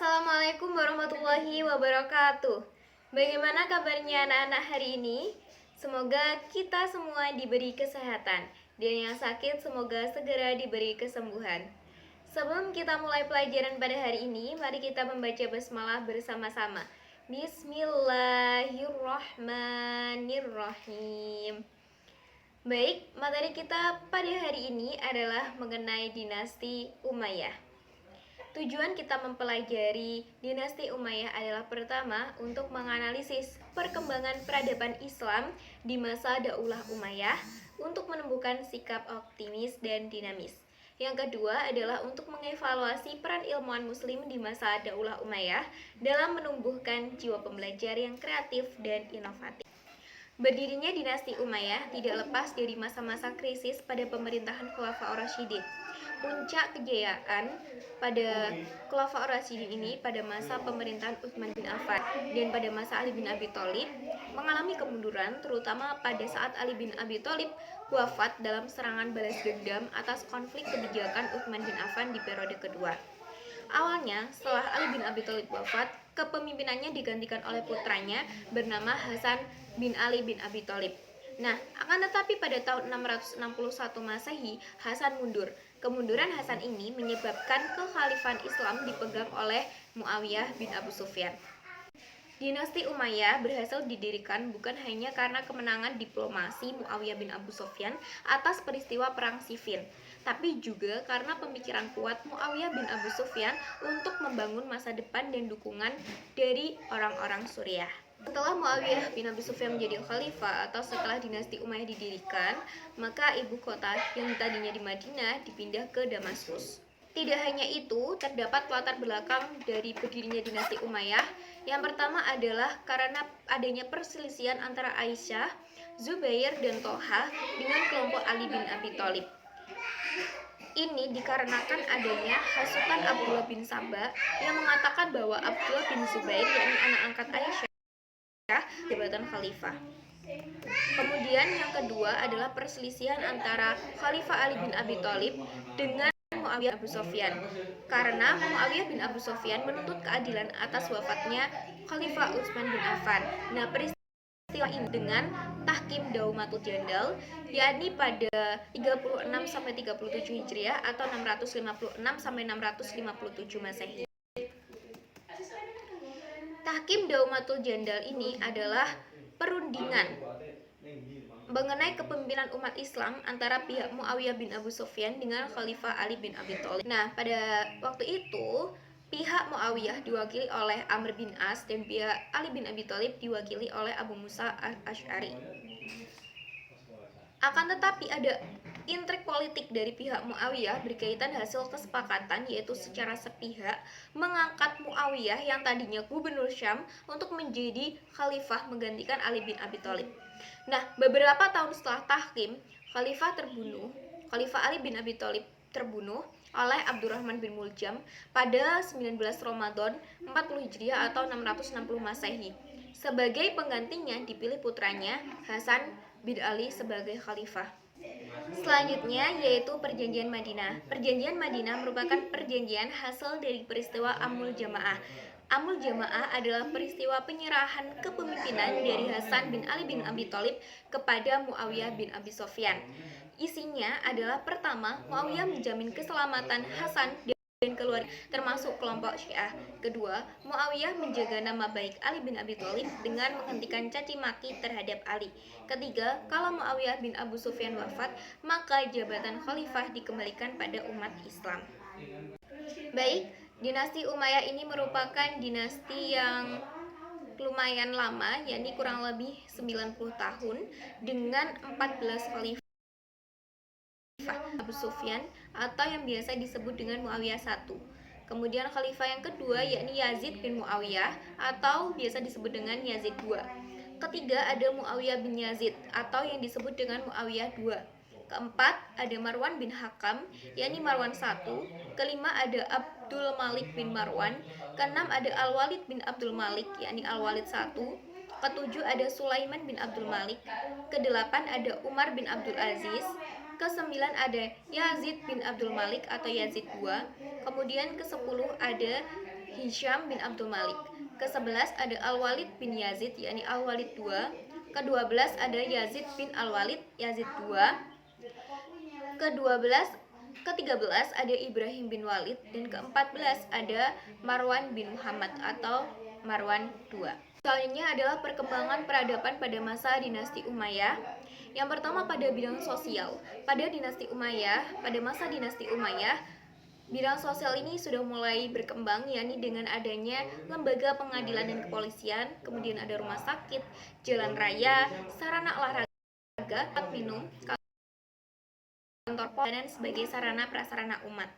Assalamualaikum warahmatullahi wabarakatuh. Bagaimana kabarnya anak-anak hari ini? Semoga kita semua diberi kesehatan dan yang sakit semoga segera diberi kesembuhan. Sebelum kita mulai pelajaran pada hari ini, mari kita membaca basmalah bersama-sama. Bismillahirrahmanirrahim. Baik, materi kita pada hari ini adalah mengenai dinasti Umayyah. Tujuan kita mempelajari dinasti Umayyah adalah pertama untuk menganalisis perkembangan peradaban Islam di masa Daulah Umayyah untuk menemukan sikap optimis dan dinamis. Yang kedua adalah untuk mengevaluasi peran ilmuwan muslim di masa Daulah Umayyah dalam menumbuhkan jiwa pembelajar yang kreatif dan inovatif. Berdirinya dinasti Umayyah tidak lepas dari masa-masa krisis pada pemerintahan Khulafaur Rasyidin. Puncak kejayaan pada Khulafaur Rasyidin ini pada masa pemerintahan Utsman bin Affan dan pada masa Ali bin Abi Thalib mengalami kemunduran, terutama pada saat Ali bin Abi Thalib wafat dalam serangan balas dendam atas konflik kebijakan Utsman bin Affan di periode kedua. Awalnya, setelah Ali bin Abi Thalib wafat, kepemimpinannya digantikan oleh putranya bernama Hasan bin Ali bin Abi Thalib. Nah, akan tetapi pada tahun 661 Masehi, Hasan mundur. Kemunduran Hasan ini menyebabkan kekhalifahan Islam dipegang oleh Muawiyah bin Abu Sufyan. Dinasti Umayyah berhasil didirikan bukan hanya karena kemenangan diplomasi Muawiyah bin Abu Sufyan atas peristiwa perang Siffin, tapi juga karena pemikiran kuat Muawiyah bin Abu Sufyan untuk membangun masa depan dan dukungan dari orang-orang Suriah. Setelah Muawiyah bin Abi Sufyan menjadi khalifah atau setelah dinasti Umayyah didirikan, maka ibu kota yang tadinya di Madinah dipindah ke Damaskus. Tidak hanya itu, terdapat latar belakang dari berdirinya dinasti Umayyah. Yang pertama adalah karena adanya perselisihan antara Aisyah, Zubair, dan Tolha dengan kelompok Ali bin Abi Thalib. Ini dikarenakan adanya hasutan Abdullah bin Saba yang mengatakan bahwa Abdullah bin Zubair, yakni anak angkat Aisyah, jabatan khalifah. Kemudian yang kedua adalah perselisihan antara Khalifah Ali bin Abi Thalib dengan Muawiyah bin Abu Sufyan. Karena Muawiyah bin Abu Sufyan menuntut keadilan atas wafatnya Khalifah Utsman bin Affan. Nah, peristiwa ini dengan Tahkim Daumatul Jandal, yakni pada 36 sampai 37 Hijriah atau 656 sampai 657 Masehi. Tahkim Daumatul Jandal ini adalah perundingan mengenai kepemimpinan umat Islam antara pihak Muawiyah bin Abu Sufyan dengan Khalifah Ali bin Abi Thalib. Nah, pada waktu itu pihak Muawiyah diwakili oleh Amr bin As dan pihak Ali bin Abi Thalib diwakili oleh Abu Musa al-Asy'ari. Akan tetapi ada intrik politik dari pihak Muawiyah berkaitan hasil kesepakatan, yaitu secara sepihak mengangkat Muawiyah yang tadinya gubernur Syam untuk menjadi khalifah menggantikan Ali bin Abi Thalib. Nah, beberapa tahun setelah tahkim, Khalifah Ali bin Abi Thalib terbunuh oleh Abdurrahman bin Muljam pada 19 Ramadan 40 Hijriah atau 660 Masehi. Sebagai penggantinya dipilih putranya Hasan bin Ali sebagai khalifah. Selanjutnya yaitu Perjanjian Madinah. Perjanjian Madinah merupakan perjanjian hasil dari peristiwa Amul Jamaah. Amul Jamaah adalah peristiwa penyerahan kepemimpinan dari Hasan bin Ali bin Abi Thalib kepada Muawiyah bin Abi Sufyan. Isinya adalah pertama, Muawiyah menjamin keselamatan Hasan dan keluarga termasuk kelompok Syiah. Kedua, Muawiyah menjaga nama baik Ali bin Abi Thalib dengan menghentikan caci maki terhadap Ali. Ketiga, kalau Muawiyah bin Abu Sufyan wafat, maka jabatan khalifah dikembalikan pada umat Islam. Baik, dinasti Umayyah ini merupakan dinasti yang lumayan lama, yakni kurang lebih 90 tahun dengan 14 khalifah Abu Sufyan atau yang biasa disebut dengan Muawiyah I. Kemudian khalifah yang kedua yakni Yazid bin Muawiyah atau biasa disebut dengan Yazid II. Ketiga ada Muawiyah bin Yazid atau yang disebut dengan Muawiyah II. Keempat ada Marwan bin Hakam yakni Marwan I. Kelima ada Abdul Malik bin Marwan. Keenam ada Al-Walid bin Abdul Malik yakni Al-Walid I. Ketujuh ada Sulaiman bin Abdul Malik. Kedelapan ada Umar bin Abdul Aziz. Kesembilan ada Yazid bin Abdul Malik atau Yazid II. Kemudian ke-10 ada Hisham bin Abdul Malik. Ke-11 ada Al-Walid bin Yazid, yakni Al-Walid II. Ke-12 ada Yazid bin Al-Walid, Yazid II. Ke-13 ada Ibrahim bin Walid, dan ke-14 ada Marwan bin Muhammad atau Marwan II. Selanjutnya adalah perkembangan peradaban pada masa dinasti Umayyah. Yang pertama pada bidang sosial. Pada masa dinasti Umayyah, bidang sosial ini sudah mulai berkembang, yakni dengan adanya lembaga pengadilan dan kepolisian, kemudian ada rumah sakit, jalan raya, sarana olahraga, tempat minum, kantor pos, dan sebagai sarana prasarana umat.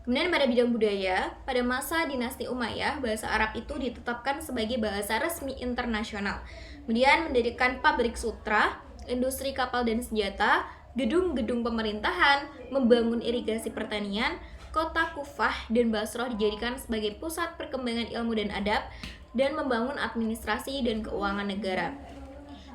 Kemudian pada bidang budaya, pada masa dinasti Umayyah, bahasa Arab itu ditetapkan sebagai bahasa resmi internasional. Kemudian mendirikan pabrik sutra, industri kapal dan senjata, gedung-gedung pemerintahan, membangun irigasi pertanian. Kota Kufah dan Basrah dijadikan sebagai pusat perkembangan ilmu dan adab, dan membangun administrasi dan keuangan negara.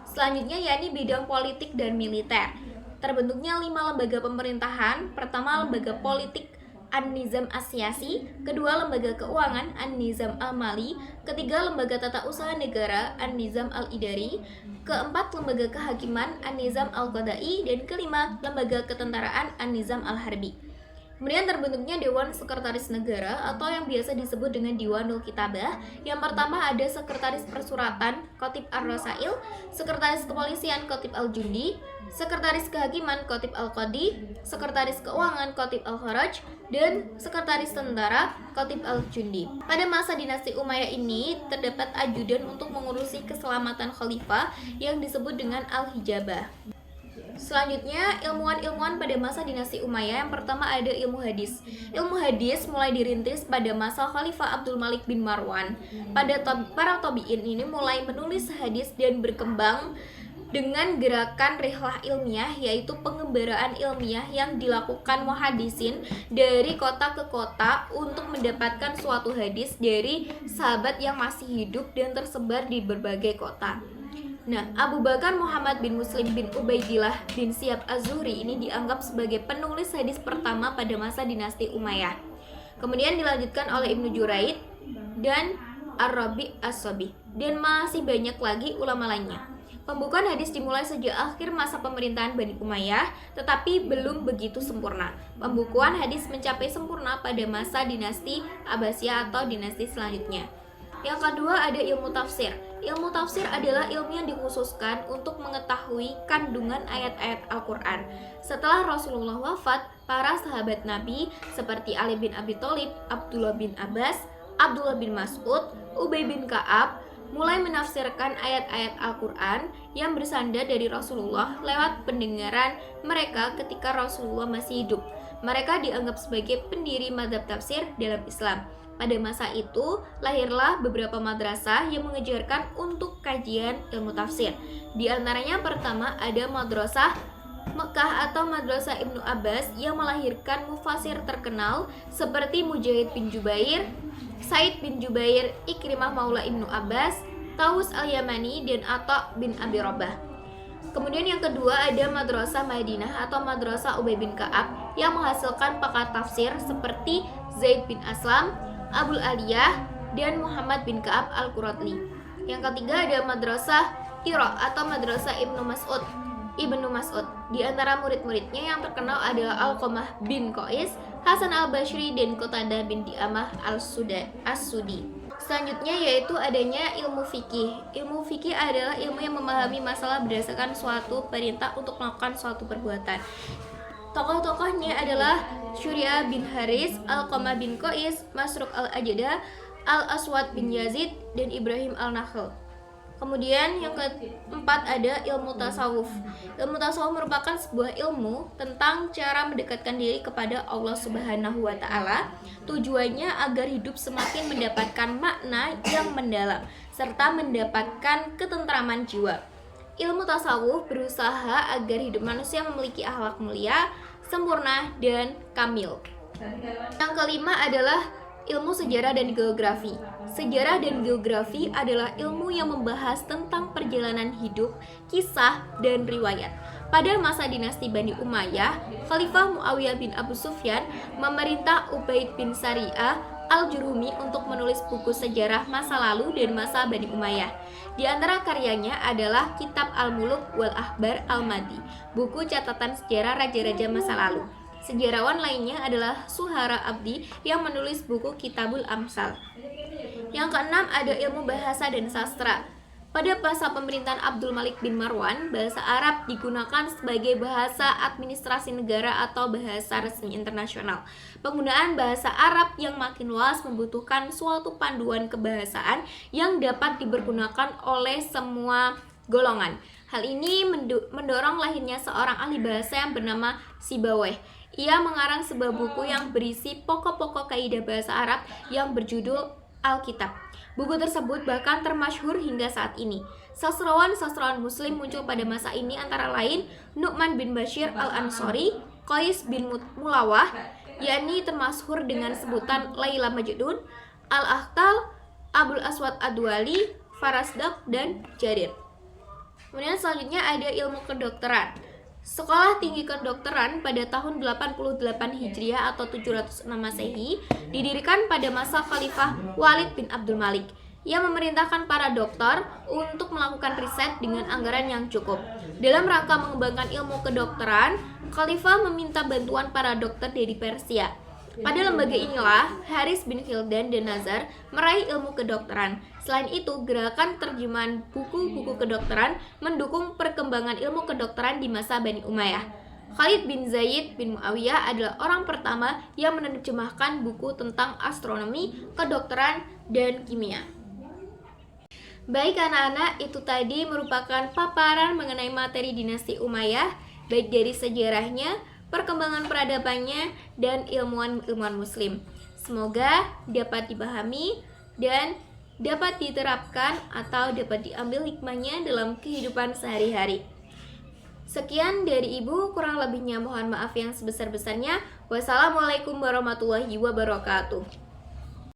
Selanjutnya yakni bidang politik dan militer. Terbentuknya 5 lembaga pemerintahan. Pertama, lembaga politik An-Nizam As-Siyasi, kedua lembaga keuangan An-Nizam Al-Mali, ketiga lembaga tata usaha negara An-Nizam Al-Idari, keempat lembaga kehakiman An-Nizam Al-Qadai, dan kelima lembaga ketentaraan An-Nizam Al-Harbi. Kemudian terbentuknya Dewan Sekretaris Negara atau yang biasa disebut dengan Diwanul Kitabah. Yang pertama ada Sekretaris Persuratan Khatib Ar-Rasail, Sekretaris Kepolisian Khatib Al-Jundi, Sekretaris Kehakiman Khatib Al-Qadi, Sekretaris Keuangan Khatib Al-Kharaj, dan Sekretaris Tentara Khatib Al-Jundi. Pada masa dinasti Umayyah ini terdapat ajudan untuk mengurusi keselamatan khalifah yang disebut dengan Al-Hijabah. Selanjutnya, ilmuwan-ilmuwan pada masa dinasti Umayyah. Yang pertama ada ilmu hadis. Ilmu hadis mulai dirintis pada masa Khalifah Abdul Malik bin Marwan. Para tabi'in ini mulai menulis hadis dan berkembang dengan gerakan rihlah ilmiah, yaitu pengembaraan ilmiah yang dilakukan muhadisin dari kota ke kota untuk mendapatkan suatu hadis dari sahabat yang masih hidup dan tersebar di berbagai kota. Nah, Abu Bakar Muhammad bin Muslim bin Ubaidillah bin Syihab Az-Zuhri ini dianggap sebagai penulis hadis pertama pada masa dinasti Umayyah. Kemudian dilanjutkan oleh Ibnu Juraid dan Ar-Rabi As-Sabi, dan masih banyak lagi ulama lainnya. Pembukuan hadis dimulai sejak akhir masa pemerintahan Bani Umayyah, tetapi belum begitu sempurna. Pembukuan hadis mencapai sempurna pada masa dinasti Abbasiyah atau dinasti selanjutnya. Yang kedua ada ilmu tafsir. Ilmu tafsir adalah ilmu yang dikhususkan untuk mengetahui kandungan ayat-ayat Al-Quran. Setelah Rasulullah wafat, para sahabat Nabi seperti Ali bin Abi Thalib, Abdullah bin Abbas, Abdullah bin Mas'ud, Ubay bin Ka'ab mulai menafsirkan ayat-ayat Al-Quran yang bersandar dari Rasulullah lewat pendengaran mereka ketika Rasulullah masih hidup. Mereka dianggap sebagai pendiri mazhab tafsir dalam Islam. Pada masa itu, lahirlah beberapa madrasah yang mengajarkan untuk kajian ilmu tafsir. Di antaranya pertama ada Madrasah Mekah atau Madrasah Ibnu Abbas yang melahirkan mufasir terkenal seperti Mujahid bin Jubair, Said bin Jubair, Ikrimah Maula Ibnu Abbas, Taus Al-Yamani, dan Atha bin Abi Rabah. Kemudian yang kedua ada Madrasah Madinah atau Madrasah Ubay bin Ka'ab yang menghasilkan pakar tafsir seperti Zaid bin Aslam, Abul Aliyah, dan Muhammad bin Ka'ab Al-Quratli. Yang ketiga ada Madrasah Hira atau Madrasah Ibnu Mas'ud. Di antara murid-muridnya yang terkenal adalah Alqamah bin Qais, Hasan al-Basri, dan Qatadah bin Di'amah as-Sudi. Selanjutnya yaitu adanya ilmu fikih. Ilmu fikih adalah ilmu yang memahami masalah berdasarkan suatu perintah untuk melakukan suatu perbuatan. Tokoh-tokohnya adalah Syuriah bin Haris, Alqamah bin Qais, Masruq al-Ajda, Al-Aswad bin Yazid, dan Ibrahim al-Nakhl. Kemudian yang keempat ada ilmu tasawuf. Ilmu tasawuf merupakan sebuah ilmu tentang cara mendekatkan diri kepada Allah Subhanahu wa Ta'ala. Tujuannya agar hidup semakin mendapatkan makna yang mendalam serta mendapatkan ketentraman jiwa. Ilmu tasawuf berusaha agar hidup manusia memiliki akhlak mulia, sempurna, dan kamil. Yang kelima adalah ilmu sejarah dan geografi. Sejarah dan geografi adalah ilmu yang membahas tentang perjalanan hidup, kisah, dan riwayat. Pada masa dinasti Bani Umayyah, Khalifah Muawiyah bin Abu Sufyan memerintah Ubaid bin Sariyah Al-Jurhumi untuk menulis buku sejarah masa lalu dan masa Bani Umayyah. Di antara karyanya adalah Kitab Al-Muluk wal Akhbar Al-Madi, buku catatan sejarah raja-raja masa lalu. Sejarawan lainnya adalah Suhara Abdi yang menulis buku Kitabul Amsal. Yang keenam ada ilmu bahasa dan sastra. Pada masa pemerintahan Abdul Malik bin Marwan, bahasa Arab digunakan sebagai bahasa administrasi negara atau bahasa resmi internasional. Penggunaan bahasa Arab yang makin luas membutuhkan suatu panduan kebahasaan yang dapat dipergunakan oleh semua golongan. Hal ini mendorong lahirnya seorang ahli bahasa yang bernama Sibawayh. Ia mengarang sebuah buku yang berisi pokok-pokok kaidah bahasa Arab yang berjudul Alkitab. Buku tersebut bahkan termasyhur hingga saat ini. Sastrawan-sastrawan muslim muncul pada masa ini antara lain Nu'man bin Bashir al-Ansori, Qais bin Mulawah, yakni termasyhur dengan sebutan Laila Majnun, Al-Akhtal, Abul Aswad Ad-Duwali, Farasdak, dan Jarir. Kemudian selanjutnya ada ilmu kedokteran. Sekolah tinggi kedokteran pada tahun 88 Hijriah atau 706 Masehi didirikan pada masa Khalifah Walid bin Abdul Malik. Ia memerintahkan para dokter untuk melakukan riset dengan anggaran yang cukup. Dalam rangka mengembangkan ilmu kedokteran, Khalifah meminta bantuan para dokter dari Persia. Pada lembaga inilah Haris bin Hildan dan Nazar meraih ilmu kedokteran. Selain itu, gerakan terjemahan buku-buku kedokteran mendukung perkembangan ilmu kedokteran di masa Bani Umayyah. Khalid bin Zaid bin Muawiyah adalah orang pertama yang menerjemahkan buku tentang astronomi, kedokteran, dan kimia. Baik anak-anak, itu tadi merupakan paparan mengenai materi dinasti Umayyah, baik dari sejarahnya, perkembangan peradabannya, dan ilmuwan-ilmuwan muslim. Semoga dapat dipahami dan dapat diterapkan atau dapat diambil hikmahnya dalam kehidupan sehari-hari. Sekian dari Ibu, kurang lebihnya mohon maaf yang sebesar-besarnya. Wassalamualaikum warahmatullahi wabarakatuh.